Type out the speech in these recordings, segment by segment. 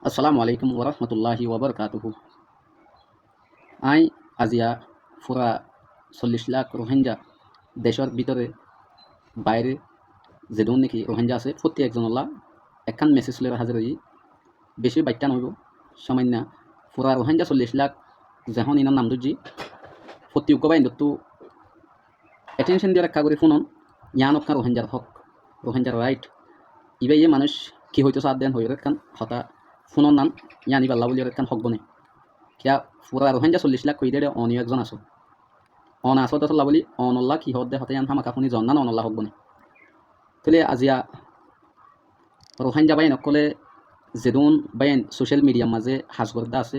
আসসালামু আলাইকুম ওরহমতুল্লাহি ওবরকাতুহু। আই আজিয়া ফুরা 40 লাখ রোহিঙ্গা দেশের ভিতরে বাইরে যেদন নাকি রোহিঙ্গা আছে প্রতি একজনল্লা একখান মেসেজ লের হাজির হই বেশি বাক্যা নইব সামান্য ফুরা রোহিঙ্গা 40 লাখ যখন ইনার নাম দুজি প্রতি উকবাই দত্তু অ্যাটেনশন দিয়ে রক্ষা করে ফোনন ইয়ান অক্কা রোহিঙ্গার হক রোহিঙ্গার রাইট ইবে ইয়ে মানুষ কি হয়তো সাত দেন হইর খান হতা ফোনর নাম ইয়ানি বাল্লা বলি খান হক বনে কিয়া ফুরা রোহিঙ্গা 40 লাখ কই দে অনিয় একজন আছো অন আসো তো বলি অনল্লা কি হতে হতে আন হামাকা শুনি জন্না অনল্লা হক বনে তলে আজিয়া রোহিঙ্গা বাইন অকলে যেদন বাইন সোশ্যাল মিডিয়ার মাঝে হাজগরদা আছে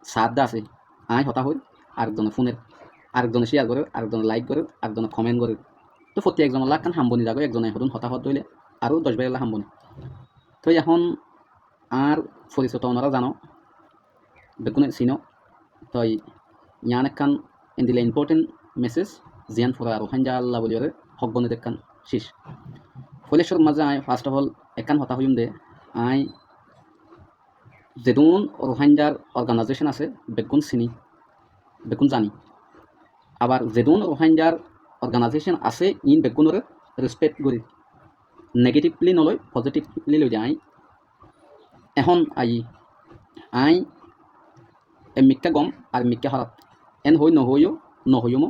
সাদা আছে আই হতা হই আরেকজনে ফোনের আরেকজনে শেয়ার করে আরেকজনে লাইক করে আরেকজনে কমেন্ট করে তো প্রতি একজন লাখ খান হাম্বনি যাগো একজনে হদন হতাহত হইলে আরও 10 বারেলা হাম্বনি তো এখন আর পরিচিত ওনারা জানো বেগুনে চিনো তই ইয়ান একখান দিলে ইম্পর্টেন্ট মেসেজ জিয়ান ফুরা রোহিঙ্গা আল্লাহ বলি হক বনে দেখান শেষ ফলেশ্বর মাঝে আই ফার্স্ট অফ অল একখান হতা হইম দে আই যেদুন রোহিঙ্গার অর্গানাইজেশন আছে বেগুন চিনি বেগুন জানি আবার যেদুন রোহিঙ্গার অর্গানাইজেশন আছে ইন বেগুনের রেসপেক্ট করি নেগেটিভলি নলয় পজিটিভলি লৈ যায় এখন আই মিক্কা গম আর মিক্কা হরাত এন হই নহইও নহইও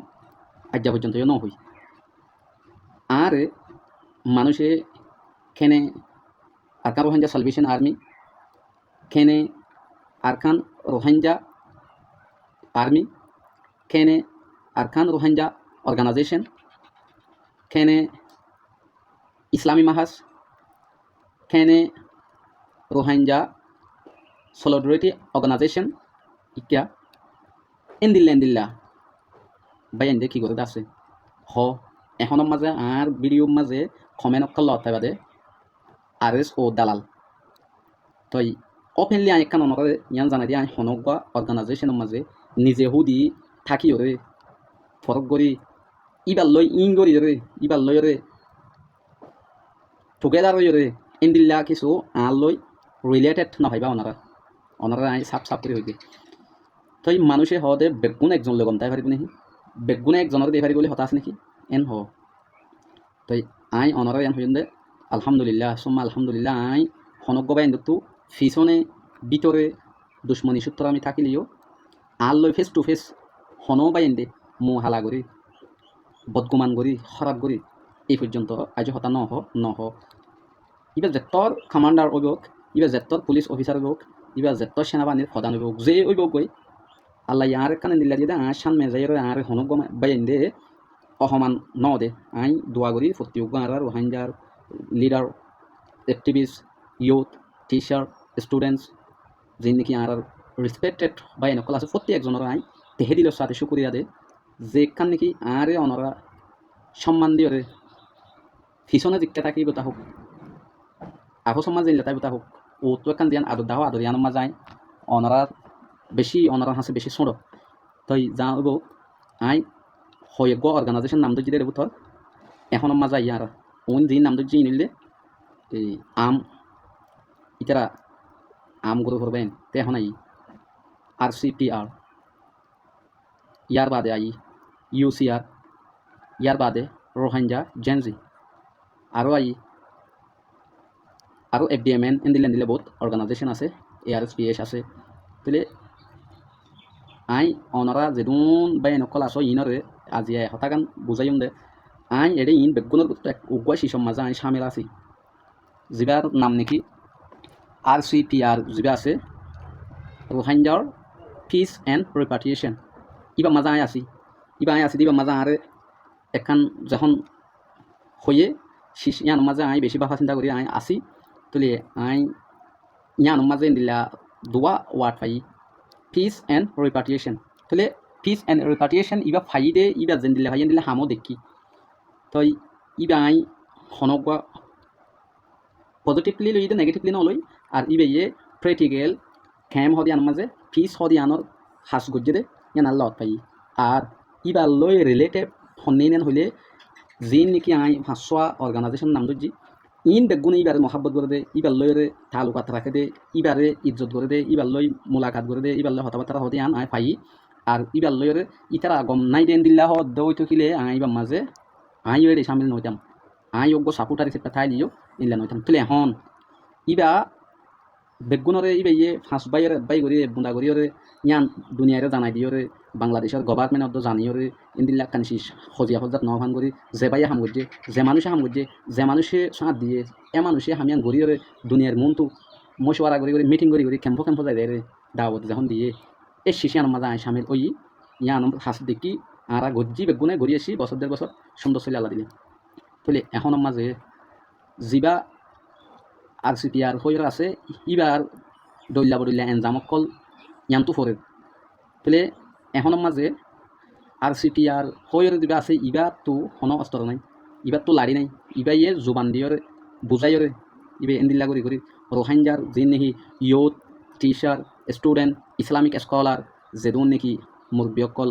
আজ্ঞা পর্যন্ত নহই আর মানুষে খেনে আরকান রোহিঙ্গা সালভেশন আর্মি খেনে আরকান রোহিঙ্গা আর্মি খেনে আরকান রোহিঙ্গা অর্গানাইজেশন খেনে ইসলামী মাহাজ খেনে রোহিঙ্গা সলিডারিটি অর্গানাইজেশন ইকা এন্দিল্লা বাই এন্দে কি করে আছে হ এখনের মাঝে আর ভিডিওর মাঝে কমেন্ট অক্কল লতাই বাদে আরএস ও দালাল তই ওপেনলি আই একখান অনরে ইয়ান জানাই দিয়ে আই হনকা অর্গানাইজেশনের মাঝে নিজে হুদি থাকি রে ফরক করি ইবার লই ইং করি রে ইবার লই রে টুগেদার রে এন্দিল্লা কিছু আর লই রিলেটেড নভাইবা অনারা আই সাপ করে হইবে তই মানুষে হদে বেগুন একজন লগন তাই পারিব নাকি বেগুনে একজনের দিয়ে পারিব বলে হতাশ নাকি এন হ তই আই অনরা এন হইন দে আলহামদুলিল্লাহ সুম্মা আলহামদুলিল্লাহ আই হনজ্ঞ বাইন তো ফিসনে ভিতরে দুশ্মনী সূত্র আমি থাকিলেও আর লই ফেস টু ফেস হন বাইন দে মো হালা করি বদগুমান করি খারাপ করি এই পর্যন্ত আজ হতা নহ ইবা যেতর কমান্ডার অভিযোগ ইবা যেতর পুলিশ অফিসার অভিযোগ ইবা যেতর সেনাবাহিনীর প্রধান অভিযোগ যে অভিযোগ গই আল্লাহ ইয়ার কানে দিল্লা দিয়ে আসান মেজাইর আর হনজ্ঞ বাইন দে অসমান ন দে আই দোয়া করি প্রতিযোগ্য আর রোহিঙ্গার leader activist youth teacher students যে নাকি আর রেসপেক্টেড বা এনেকল আছে প্রতি একজনের আই তেহে দিল সাথে শুকুরিয়া দে যেখান নাকি আরে অনরা সম্মান দিয়ে রে ফিসনে জিজ্ঞা থাকি বোতা হোক আহো সম্মান জিনিস তাই বোতা হোক ও তো এখান দিয়ান আদর দাহ আদর ইয়ান যায় অনরা বেশি অনরা হাসে বেশি ছোঁড় তই যা হইব আই হয়জ্ঞ অর্গানাইজেশন নাম দিলে রে বুথর এখন মাজা ইয়ার ওন যে নাম দিচ্ছি নিলে এই ইতারা গরু করবেন তে এখন RCPR ইয়ার বাদে UCR ইয়ার বাদে রোহিঙ্গা জেনজি আরও FDMN এন দিলে বহুত অর্গানাইজেশন আছে ARSPS আছে তাহলে আই অনরা যেদুন বাই নকল আস ইনরে আজি হতাগান বুঝাইম দে আই এডে ইন বেগুনের উগুয়া শিশম মাজা আই সামিল আছি যিবার নাম নাকি RCPR যিবা আছে রোহিঙ্গার পিস এন্ড রিপাট্রিয়েশন ইবা মাজা আই আছি দিবা মাজা আরে এখান যখন হয়ে ইয়ান মাঝে আই বেশি ভাষা চিন্তা করি আই আসি তুলি আই ইয়ান মাঝে দিলা দোয়া ওয়ার্ড পাই পিস এন্ড রিপাট্রিয়েশন তুলে পিস এন্ড রিপাট্রিয়েশন ইবা ফাই দে ইবা যেন দিলে হামো দেখি তই ইবা আই হনগুয়া পজিটিভলি লই দে নেগেটিভলি নলই আর ইবে ইয়ে প্র্যাকটিক্যাল ক্যাম হদি আন মাঝে পিস হদি আনর হাস গজ্জে দে ইয়ান আল্লাহ পাই আর ইবা লই রিলেটেড হন্নেন হইলে যে নাকি আই ভাষা অর্গানাইজেশন নাম দিচ্ছি ইন বেগুনে ইবারে মহাব্বত করে দে ইবার লয়রে তালুকাত রাখে দে ইবারে ইজ্জত করে দে ইবার লই মোলাকাত করে দে ইবার লয় হতাবার্তা হতে আন আয় পাই আর ইবার লয়রে ইতারা গম নাই দেন দিল্লা হদ দইতো কিলে আইবার মাঝে আই ওই সামিল নইতাম আই ওগো সাপোর্টার হিসেবে থাই দিও ইনলা নইতাম তুলে এখন ইবা বেগুনরে ইবে ইয়ে ফাঁস বাই করি বুন্দা করি ওরে ইয়ান দুনিয়ারে জানাই দিওরে বাংলাদেশের গভর্নমেন্ট জানিওরে ইন্দিল্লা কানসি সজিয়া সজাত নভান করি যে বাইয়ে হাম করছে যে মানুষে সাঁত দিয়ে মানুষে হামিয়ান গড়ি ওরে দুনিয়ার মনটো মশওয়ারা করি মিটিং করি ক্যাম্প যাই রে দাওয়াত যখন দিয়ে এই শিশিয়ান মাঝে আয় সামিল ওই ইয়ান হাস দেখি আরা গজ্জি বেগুনে গড়ি আসি বছর দেড় বছর সুন্দর চলে আল্লাহ দিলে বলে এখন মাঝে যিবা RCPR হয়ে আছে ইবার দৈল্লা এনজামকল ইয়ানটো ফরে বলে এখন মাঝে RCPR হয়ে যিবা আছে ইবার তো হন অস্ত্র নাই ইবার তো লাড়ি নাই ইবাই জোবান দিয়ে বুঝাইরে ইবে এন্দিল্লা করি রোহিঙ্গার যে নাকি youth teacher student Islamic scholar যেদন নাকি মুরব্বীসকল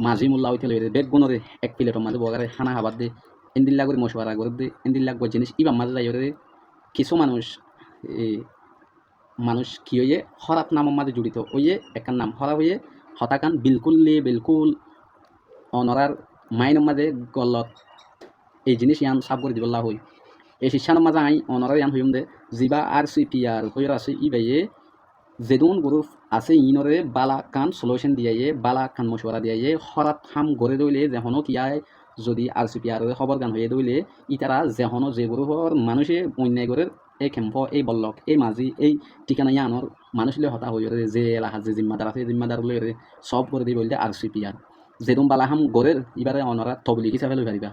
মাঝি মোল্লা হইতে লইরে বেগ গুণরে এক প্লেটের মাঝে বগারে খানা খাবার দে এন্দিল্লা করে মশওয়ারা করে দে এন্দিল্লা জিনিস ইবার মাঝে যাইরে কিছু মানুষ কি হয়ে হরাত নামের মাঝে জড়িত ওইয়ে একান নাম হরা হয়ে হতাকান বিলকুল অনরার মাইনের মাঝে গলত এই জিনিস ইয়ান সাব করে দিবল্লা হই এই শিক্ষার মাঝে আই অনরার ইয়ান হইম দে যিবা RCPR হয়ে আছে ইবাইয়ে যেদুন গ্রুপ আছে ইনরে বালা কান সলিউশন দিয়াইয়ে বালা কান মশওয়ারা দিয়াইয়ে হরাত হাম গড়ে দইলে যেহনো কিয়ায় যদি RCPR খবর গান হয়ে দইলে ইতারা যেহনো যে গ্রুপর মানুষে অন্যায় করে এই ক্যাম্প এই বল্লক এই মাঝি এই ঠিকানা ইয়ানোর মানুষলে হতা হয়ে যে এলাকা যে জিম্মাদার আছে জিম্মাদার লইরে সব করে দিই বলতে RCPR যেদুন বালাহাম গড়ের ইবারে অনরা তবলিক হিসাবে লই পারিবা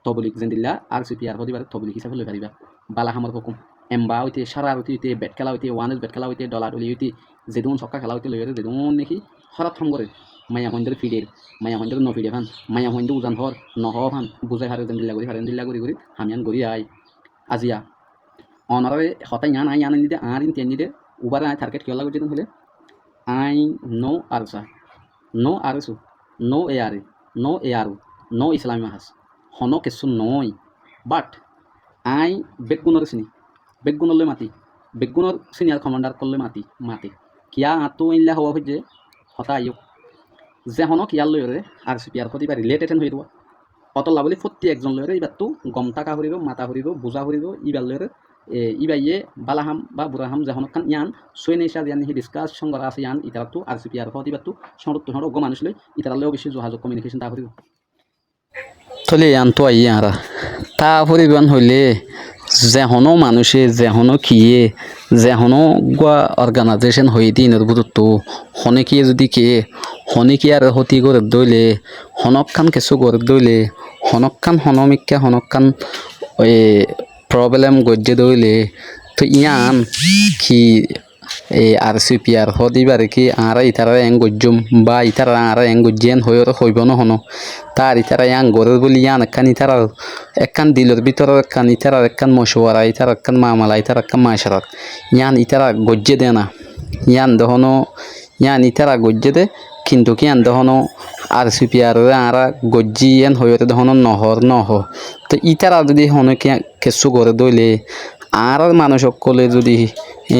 তবলিক যেন দিলা RCPR হদিবারে তবলিক হিসাবে লই পারিবা বালাহামর হুকুম এম্বা হইতে সারারতি হইতে বেট খেলা হইতে ওয়ানেস বেট খেলা হইতে ডলার উলি হইতে যেদুন সক্কা খেলা হইতে লইরে যেদুন নাকি হরাত থাম করে মায়া হইন্দের ফিডের মায়া হইন্দের ন ফিডে ফান মায়া হইন্দের উজান হর নহ ফান বুঝাই হারে যেন দিল্লা করি হামিয়ান গড়ি আই আজিয়া অনারে হতাই ইয়ান নিদে আর ইন তেন নিদে উবারে আই টার্গেট কিয়লা করছিলেন হলে আই নো আরসা নো আরসু নো এআরে নো এআরু নো ইসলামী মাহাস হন কিছু নয় বাট আই বেগুনের চিনি বেগুনলৈ মাতি বেগুনৰ সিনিয়র কমান্ডার করলে মাতি কিয়া আতো ইনলা হওয়া হইছে হতা আইক যে হনক ইয়ার লইরে RCPR হতে বা রিলেটেড হয়ে দেওয়া অতলা বলি প্রতি একজন লইরে এবার তো গম টাকা হরিব মাথা হরিব বোঝা হরিব ইবার লইরে ইবাইয়ে বালাহাম বা বুড়াহাম যেহনক কান ইয়ান সই নেশা ইয়ান হি ডিসকাশন করা আছে ইয়ান ইতারা তো RCPR হতে এবার তো সরত অগ মানুষ লই ইতারালেও বেশি যোগাযোগ কমিউনিকেশন তা হরিব থলে ইয়ান তো আই আরা তা হরিবান হইলে যেহনো মানুষে যেহনো কিয়ে যেহনো গোয়া অর্গানাইজেশন হয়ে দিনের বুধত্ব হনেকিয়ে যদি কে হনেকি আর হতি করে দইলে হনকান কিছু করে দইলে হনকান হনমিকা হনকান ওই প্রবলেম গজ্জে দইলে তো ইয়ান কি এই RCPR হদিবারে কি আর ইতারা এং গজ্জুম বা ইতারা আর এং গজ্জেন হইব নহনো তার ইতারা ইয়াং গরের বলি ইয়ান একখান দিলের ভিতরে একখান ইতারা একখান মশওয়ারা ইতারা একখান মামলা ইতারা একখান মাশারাত ইয়ান ইতারা গজ্জে দে না ইয়ান দহনো ইয়ান ইতারা গজ্জে দে কিন্তু কি ইয়ান দহনো RCPR আর গজ্জি ইয়ান হইতে দহনো নহ তো ইতারা যদি হনো কি কিছু করে দইলে আর মানুষ সকলে যদি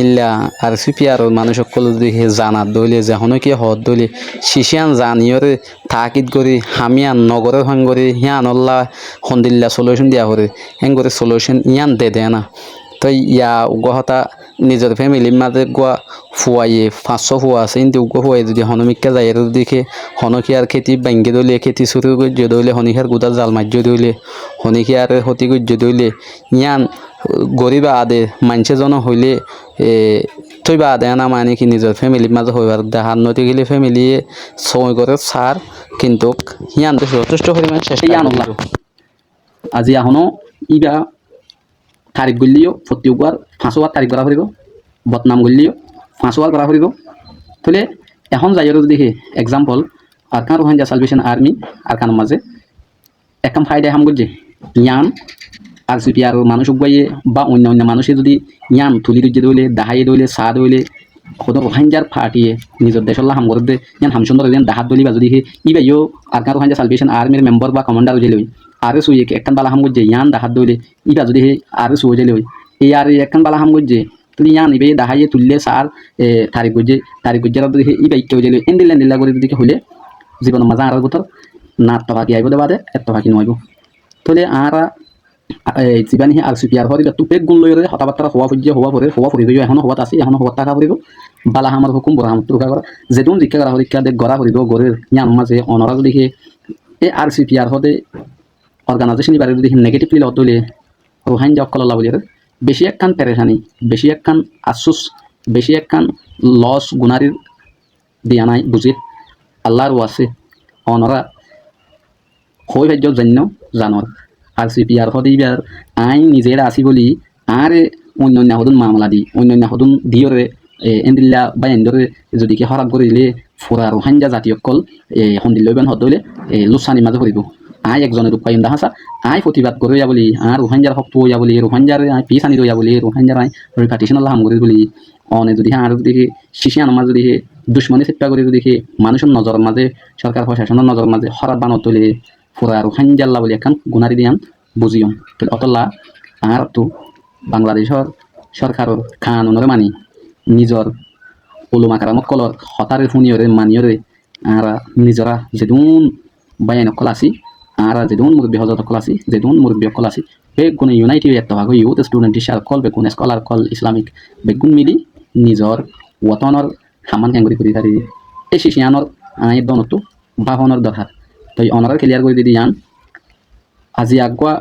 ইল্লা RCPR মানুষ সকলে যদি জানাত দইলে যে হনো কি হত দইলে শিশিয়ান জানিয়রে তাকিদ করি হামিয়ান নগরের হঙ্গরে হিয়ান আল্লাহ হন্দিল্লা সলিউশন দিয়া করে হেঙ্গরে সলিউশন ইয়ান দে না তো ইয়া উগহতা নিজের ফ্যামিলির মাঝে গোয়া ফুয়াইয়ে 500 ফুয়া আছে কিন্তু উগ ফুয়াই যদি হনমিকা যায় দেখে হনকিয়ার খেতি ভাঙ্গে দইলে খেতি শুরু করে দইলে হনিকার গুদা জাল মার্য দইলে হনিকিয়ার হতি গুজ্জ দইলে ইয়ান গরিব আদে মানুষে জন হইলে থইবা আদে না মানে কি নিজের ফ্যামিলির মাঝে হইবার দেখার নতি গেলে ফ্যামিলিয়ে সময় করে সার কিন্তু ইয়ান যথেষ্ট পরিমাণ চেষ্টা ইয়ান আজি এখনো ইবা তারিখ গলিও প্রত্যেকবার 5 তারিখ করা ফুরিব বদনাম গলিও 5 করা ফুরিব তাহলে এখন যাই দেখি example Arakan Rohingya salvation Army Arakan মাঝে একদম ফায়দা হাম করছে ইয়ান RCPR মানুষ উগাইয়ে বা অন্য মানুষে যদি ইয়ান তুলি দুজে দইলে দাহাইয়ে দইলে চা দইলে সদ রোহিঙ্গার ফাটিয়ে নিজের দেশের হাম করে ইয়ান হাম সুন্দর ইয়ান দাহাত দলি বা যদি ইবাইও আরকান রোহিঙ্গা সালভেশন আর্মির মেম্বার বা কমান্ডার উজে লই আরে সুইয়ে একখান বালা হাম গজ্জে ইয়ান দাহাত দইলে ইটা যদি আরে সুয়ে যাইলে ওই এই আর একখান বালা হাম গজ্জে তুই ইয়ান ইবে দাহাইয়ে তুললে সার তারিখ গজ্জে যদি ইবা ইকে হয়ে যাইলে এন্দিল্লা করে যদি হইলে জীবনের মাঝে আর বছর না তফাকি আইব বাদে এত তফাকি নইব তাহলে আর জীবানি আর সুপিয়ার হওয়ার তু পেক গুণ লই হতাবার্তা হওয়া ফুরি এখনো হওয়াত আছে এখনো হওয়াত টাকা ফুরিব বালা হামার হুকুম বড় হামত রুখা করা যেদুন জিজ্ঞা করা হরিকা দেখ গড়া ফুরিব গড়ের ইয়ান মাঝে অনরা যদি এই আর সুপিয়ার হতে অর্গানাইজেশন বারে যদি নেগেটিভলি লত হইলে রোহাইন জব কলা বলি বেশি একখান পেরেশানি বেশি একখান আফসোস বেশি একখান লস গুনারির দিয়া নাই বুঝিত আল্লাহর আছে অনরা হই ভাজ্য জান্য জানর আর সিপিআর হদিবার আইন নিজের আসি বলি আর অন্য হদুন মামলা দি অন্য হদুন দিয়রে এন্দিল্লা বা এন্দরে যদি কি হরাপ করে দিলে ফুরা রোহাঞ্জা জাতীয় কল সন্দিল্যবান হদলে লুসানি মাঝে ফুরিব আই একজনের উপায় হাসা আই প্রতিবাদ করে যা বলি আর রোহাঞ্জার শক্ত হইয়া বলি রোহাঞ্জার আই পিস আনি রইয়া বলি রোহাঞ্জার আই রিপার্টিশন আল্লাহ হাম করে বলি অনে যদি আর যদি শিশিয়ান মাঝে যদি দুশ্মনী চেষ্টা করে যদি মানুষের নজর মাঝে সরকার প্রশাসনের নজর মাঝে হরাপ বানত তুলে ফুরা রোহাঞ্জাল্লা বলি এখন গুনারি দিয়ান বুঝিও তো অতলা আর তো বাংলাদেশের সরকারের কানুনের মানি নিজর ওলুমা কারামত কলর হতারে শুনিয়রে মানিয়রে আর নিজরা যেদুন বাইন অকল আছি আর যেদুন মুরব্বী হজরত অকল আছি যেদুন মুরব্বী অকল আছি বেগুন ইউনাইটেড একটা ভাগ ইউথ স্টুডেন্ট টিচার কল বেগুন স্কলার কল ইসলামিক বেগুন মিলি নিজর ওতনের সামান ক্যাঙ্গুরি করে থাকি এই শিশিয়ানোর আইন দনতো বাহনের দরকার তো অনার ক্লিয়ার করে দিদি যান আজি আগুয়া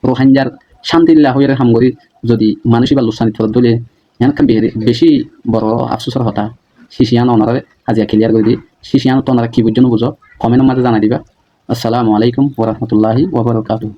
রোহাঞ্জার শান্তিল্লা হয়ে হামগরি যদি মানুষই বা লুসানিত দলে এখান বেশি বড় আফসোসের হতা শিশিয়ান ওনারা আজিয়া ক্লিয়ার করে দিই শিশিয়ান তো ওনারা কি বুঝছো বুঝো কমেন্টের মাঝে জানাই দিবা আসসালামু আলাইকুম ওরহমতুল্লাহি ওবরাকাতুহু।